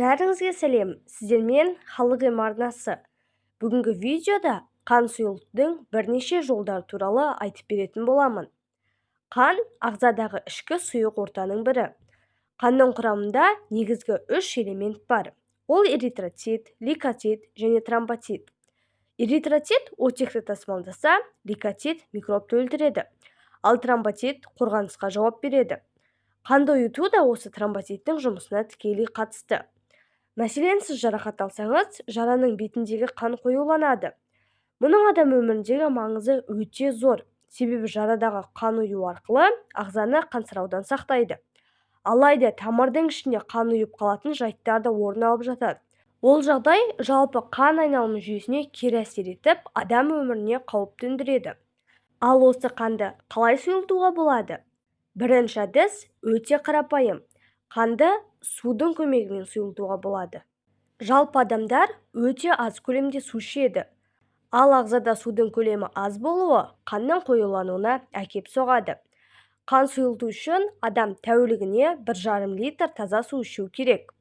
Бәріңізге сәлем, сіздермен халық арнасы. Бүгінгі видеода қан сұйылтудың бірнеше жолдары туралы айтып беретін боламын. Қан ағзадағы ішкі сұйық ортаның бірі. Қанның құрамында негізгі үш элемент бар. Ол эритроцит, лейкоцит және тромбоцит. Эритроцит оттекті тасымалдаса, лейкоцит микробты өлтіреді, ал тромбоцит қорғанысқа жауап береді. Қанды ұйыту да осы тромбоциттің жұмысына тікелей қатысты. Мәселен, сіз жарақат алсаңыз, жараның бетіндегі қан қоюланады. Мұның адам өміріндегі маңызы өте зор, себебі жарадағы қан ұю арқылы ағзаны қансыраудан сақтайды. Алайда тамырдың ішінде қан ұйып қалатын жайттар да орын алып жатады. Ол жағдай жалпы қан айналымы жүйесіне кері әсер етіп, адам өміріне қауіп төндіреді. Ал осы қанды қалай сұйылтуға болады? Бірінші әдіс өте қарапайым. Қанды судың көмегімен сұйылтуға болады. Жалпы адамдар өте аз көлемде су ішеді. Ал ағзада судың көлемі аз болуы қанның қоюлануына әкеп соғады. Қан сұйылту үшін адам тәулігіне 1,5 литр таза су ішу керек.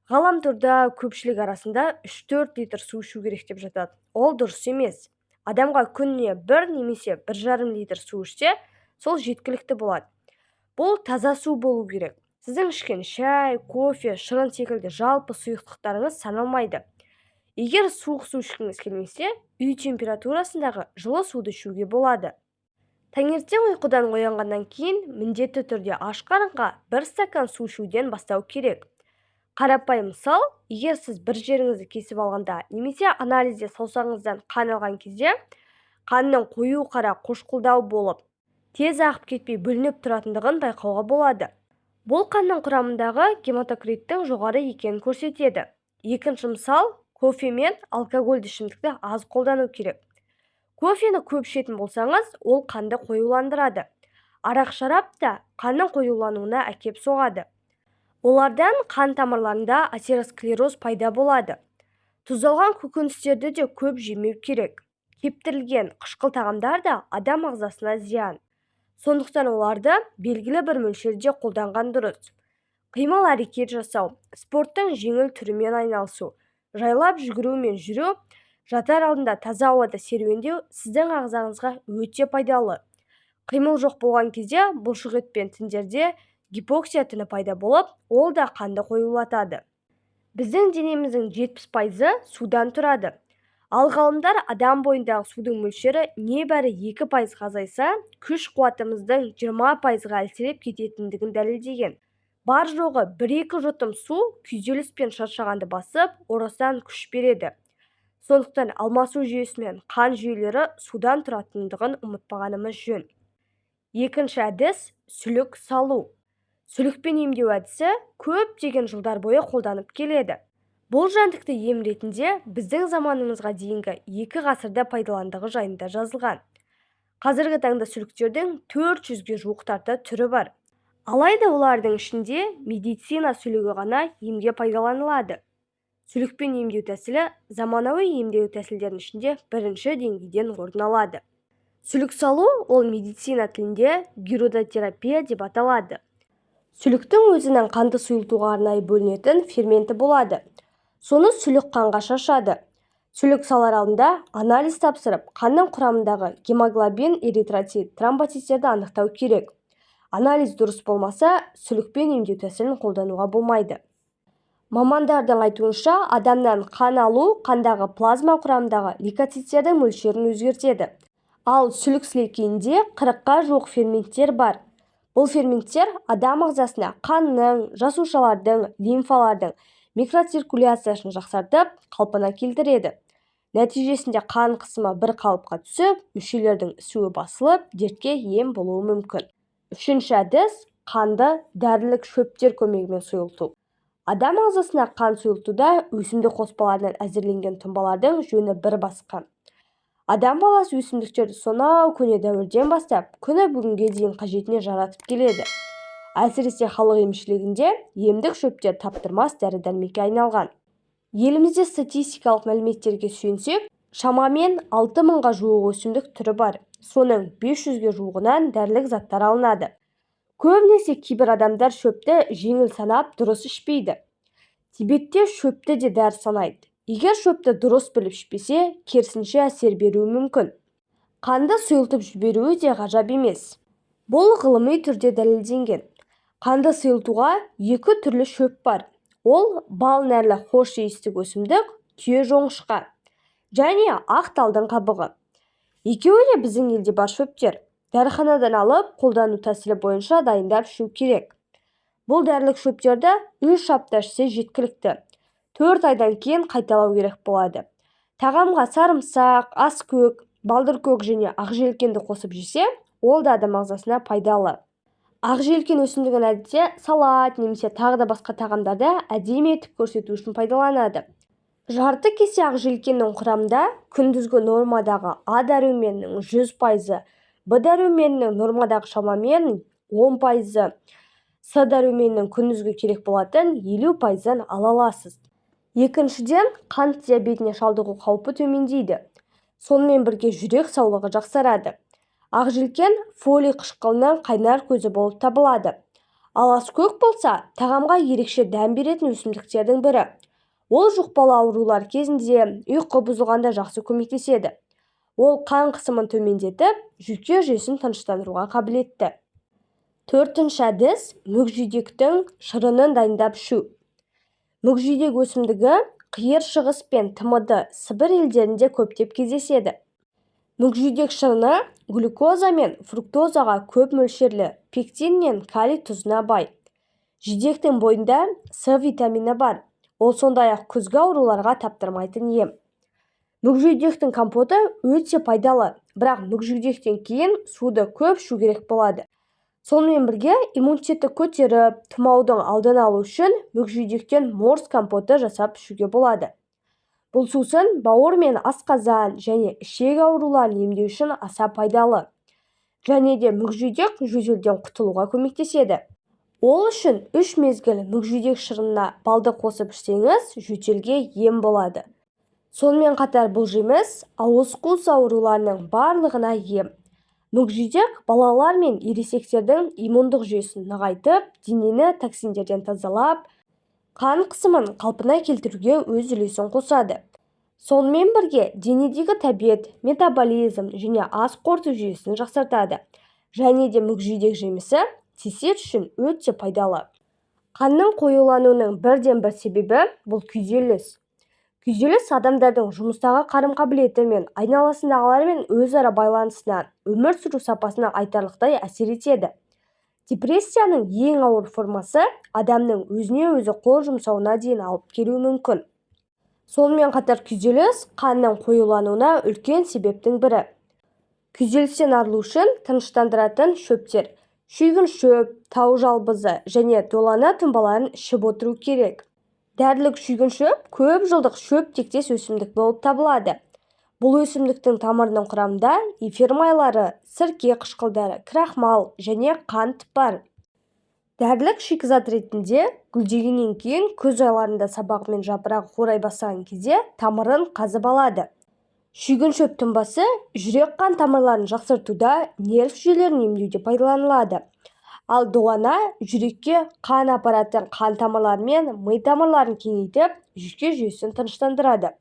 Ғаламторда көпшілік арасында 3-4 литр су ішу керек деп жатады. Ол дұрыс емес. Адамға күніне 1 немесе 1,5 литр су ішсе, сол жеткілікті болады. Бұл таза су болу керек. Сіздің ішкен шай, кофе, шырын секілді жалпы сұйықтықтарыңыз саналмайды. Егер суық су ішкіңіз келмесе, үй температурасындағы жылы суды ішуге болады. Таңертең ұйқыдан оянғаннан кейін міндетті түрде аш қарынға 1 стакан су ішуден бастау керек. Қарапайым мысал, егер сіз бір жеріңізді кесіп алғанда немесе анализде саусағыңыздан қан алған кезде, қанның қою қара қошқылдау болып, тез ағып кетпей бөлініп тұратындығын байқауға болады. Бұл қанның құрамындағы гематокриттің жоғары екенін көрсетеді. Екінші мысал, кофе мен алкогольді ішімдікті аз қолдану керек. Кофені көп ішетін болсаңыз, ол қанды қоюландырады. Арақ шарап та қанның қоюлануына әкеп соғады. Олардан қан тамырларында атеросклероз пайда болады. Тұздалған көкөністерді де көп жемеу керек. Кептірілген қышқыл тағамдар да адам ағзасына зиян. Сондықтан оларды белгілі бір мөлшерде қолданған дұрыс. Қимыл әрекет жасау, спорттың жеңіл түрімен айналысу, жайлап жүгіру мен жүру, жатар алдында таза ауада серуендеу сіздің ағзаңызға өте пайдалы. Қимыл жоқ болған кезде бұлшық ет пен тіндерде гипоксия тіні пайда болып, ол да қанды қоюлатады. Біздің денеміздің 70% судан тұрады. Ал ғалымдар адам бойындағы судың мөлшері небәрі 2% азайса, күш қуатымыздың 20% әлсіреп кететіндігін дәлелдеген. Бар жоғы 1-2 жұтым су күйзеліс пен шаршағанды басып, орасан күш береді. Сондықтан алмасу жүйесі мен қан жүйелері судан тұратындығын ұмытпағанымыз жөн. Екінші әдіс сүлік салу. Сүлікпен емдеу әдісі көптеген жылдар бойы қолданып келеді. Бұл жәндікті ем ретінде біздің заманымызға дейінгі 2 ғасырда пайдаландығы жайында жазылған. Қазіргі таңда сүліктердің 400-ге жуық тарта түрі бар. Алайда олардың ішінде медицина сүлігі ғана емге пайдаланылады. Сүлікпен емдеу тәсілі заманауи емдеу тәсілдерінің ішінде бірінші деңгейден орын алады. Сүлік салу ол медицина тілінде гирудотерапия деп аталады. Сүліктің өзінің қанды сұйылтуға арнайы бөлінетін ферменті болады. Соны сүлік қанға шашады. Сүлік салар алдында анализ тапсырып, қанның құрамындағы гемоглобин, эритроцит, тромбоциттерді анықтау керек. Анализ дұрыс болмаса, сүлікпен емдеу тәсілін қолдануға болмайды. Мамандардың айтуынша, адамнан қан алу қандағы плазма құрамындағы лейкоциттердің мөлшерін өзгертеді. Ал сүлік сілекейінде 40-қа жуық ферменттер бар. Бұл ферменттер адам ағзасына қанның, жасушалардың, лимфалардың микроциркуляциясын жақсартып, қалпына келтіреді. Нәтижесінде қан қысымы бір қалыпқа түсіп, мүшелердің ісуі басылып, дертке ем болуы мүмкін. Үшінші әдіс қанды дәрілік шөптер көмегімен сұйылту. Адам ағзасына қан сұйылтуда өсімдік қоспаларынан әзірленген тұнбалардың жөні бір басқа. Адам баласы өсімдіктерді сонау көне дәуірден бастап, күні бүгінге дейін қажетіне жаратып келеді. Әсіресе халық емшілігінде емдік шөптер таптырмас дәрі-дәрмекке айналған. Елімізде статистикалық мәліметтерге сүйенсек, шамамен 6000-ға жуық өсімдік түрі бар. Соның 500-ге жуығынан дәрілік заттар алынады. Көбінесе кейбір адамдар шөпті жеңіл санап дұрыс ішпейді. Тибетте шөпті де дәрі санайды. Егер шөпті дұрыс біліп ішпесе, керісінше әсер беруі мүмкін. Қанды сұйылтып жіберуі де ғажап емес. Бұл ғылыми түрде дәлелденген. Қанды сұйылтуға екі түрлі шөп бар. Ол бал нәрлі хош иісті өсімдік, түйе жоңышқа және ақ талдың қабығы. Екеуі де біздің елде бар шөптер. Дәріханадан алып, қолдану тәсілі бойынша дайындап ішу керек. Бұл дәрілік шөптерді 3 апта ішсе жеткілікті. 4 айдан кейін қайталау керек болады. Тағамға сарымсақ, аскөк, балдыркөк және ақжелкенді қосып жесе, ол да адам ағзасына пайдалы. Ақжелкен өсімдігін әдетте салат немесе тағы да басқа тағамдарда әдемі етіп көрсету үшін пайдаланады. Жарты кесе ақжелкеннің құрамында күндізгі нормадағы А дәруменінің 100%, Б дәруменінің нормадағы шамамен 10%, С дәруменінің күндізгі керек болатын 50%-ын ала аласыз. Екіншіден, қант диабетіне шалдығу қаупі төмендейді. Сонымен бірге жүрек саулығы жақсарады. Ақжелкен фолий қышқылының қайнар көзі болып табылады. Ал аскөк болса, тағамға ерекше дәм беретін өсімдіктердің бірі. Ол жұқпалы аурулар кезінде, ұйқы бұзылғанда жақсы көмектеседі. Ол қан қысымын төмендетіп, жүйке жүйесін тыныштандыруға қабілетті. Төртінші әдіс мүкжидектің шырынын дайындап ішу. Мүкжидек өсімдігі қиыр шығыс пен ТМД Сібір елдерінде көптеп кездеседі. Мүкжидек шырыны глюкоза мен фруктозаға көп мөлшерлі, пектин мен калий тұзына бай. Жидектің бойында С витамині бар. Ол сондай-ақ күзгі ауруларға таптырмайтын ем. Мүкжидектің компоты өте пайдалы, бірақ мүкжидектен кейін суды көп ішу керек болады. Сонымен бірге иммунитетті көтеріп, тұмаудың алдын алу үшін мүкжидектен морс компоты жасап ішуге болады. Бұл сусын бауыр мен асқазан және ішек ауруларын емдеу үшін аса пайдалы. Және де мүкжидек жөтелден құтылуға көмектеседі. Ол үшін 3 мезгіл мүкжидек шырынына балды қосып ішсеңіз, жөтелге ем болады. Сонымен қатар бұл жеміс ауыз қуыс ауруларының барлығына ем. Мүкжидек балалар мен ересектердің иммундық жүйесін нығайтып, денені токсиндерден тазалап, қан қысымын қалпына келтіруге өз үлесін қосады. Сонымен бірге денедегі тәбет, метаболизм және ас қорыту жүйесін жақсартады. Және де мүкжидек жемісі тисет үшін өте пайдалы. Қанның қоюлануының бірден-бір себебі бұл күйзеліс. Күйзеліс адамдардың жұмыстағы қарым-қабілеті мен айналасындағылармен өзара байланысына, өмір сүру сапасына айтарлықтай әсер етеді. Депрессияның ең ауыр формасы адамның өзіне өзі қол жұмсауына дейін алып келуі мүмкін. Сонымен қатар күйзеліс қанның қоюлануына үлкен себептің бірі. Күйзелістен арылу үшін тыныштандыратын шөптер, шүйгін шөп, тау жалбызы және долана тұнбаларын ішіп отыру керек. Дәрілік шүйгін шөп көп жылдық шөп тектес өсімдік болып табылады. Бұл өсімдіктің тамырының құрамында эфир майлары, сірке қышқылдары, крахмал және қант бар. Дәрілік шикізат ретінде гүлдегеннен кейін күз айларында сабағы мен жапырағы қурай бастаған кезде тамырын қазып алады. Шүйгін шөп тұнбасы жүрек қан тамырларын жақсартуда, нерв жүйелерін емдеуде пайдаланылады. Ал долана жүрекке қан апаратын қан тамырлары мен ми тамырларын кеңейтіп, жүйке жүйесін тыныштандырады.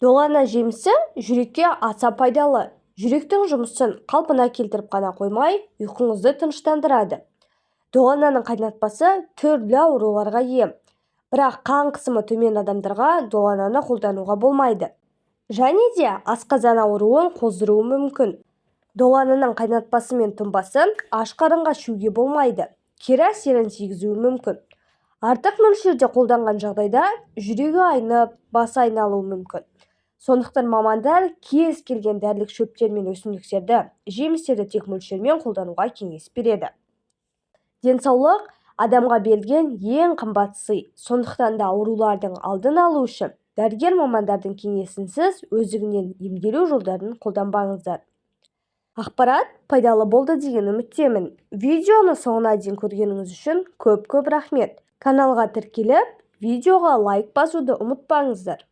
Долана жемісі жүрекке аса пайдалы. Жүректің жұмысын қалпына келтіріп қана қоймай, ұйқыңызды тыныштандырады. Долананың қайнатпасы түрлі ауруларға ем. Бірақ қан қысымы төмен адамдарға долананы қолдануға болмайды. Және де асқазан ауруын қоздыруы мүмкін. Долананың қайнатпасы мен тұнбасы аш қарынға ішуге болмайды. Кері әсерін тигізуі мүмкін. Артық мөлшерде қолданған жағдайда жүрегі айнып, басы айналуы мүмкін. Сондықтан мамандар кез келген дәрілік шөптер мен өсімдіктерді, жемістерді тек мөлшермен қолдануға кеңес береді. Денсаулық адамға берілген ең қымбат сый. Сондықтан да аурулардың алдын алу үшін дәрігер мамандардың кеңесінсіз өздігінен емделу жолдарын қолданбаңыздар. Ақпарат пайдалы болды деген үміттемін. Видеоны соңына дейін көргеніңіз үшін көп рахмет. Каналға тіркеліп, видеоға лайк басуды ұмытпаңыздар.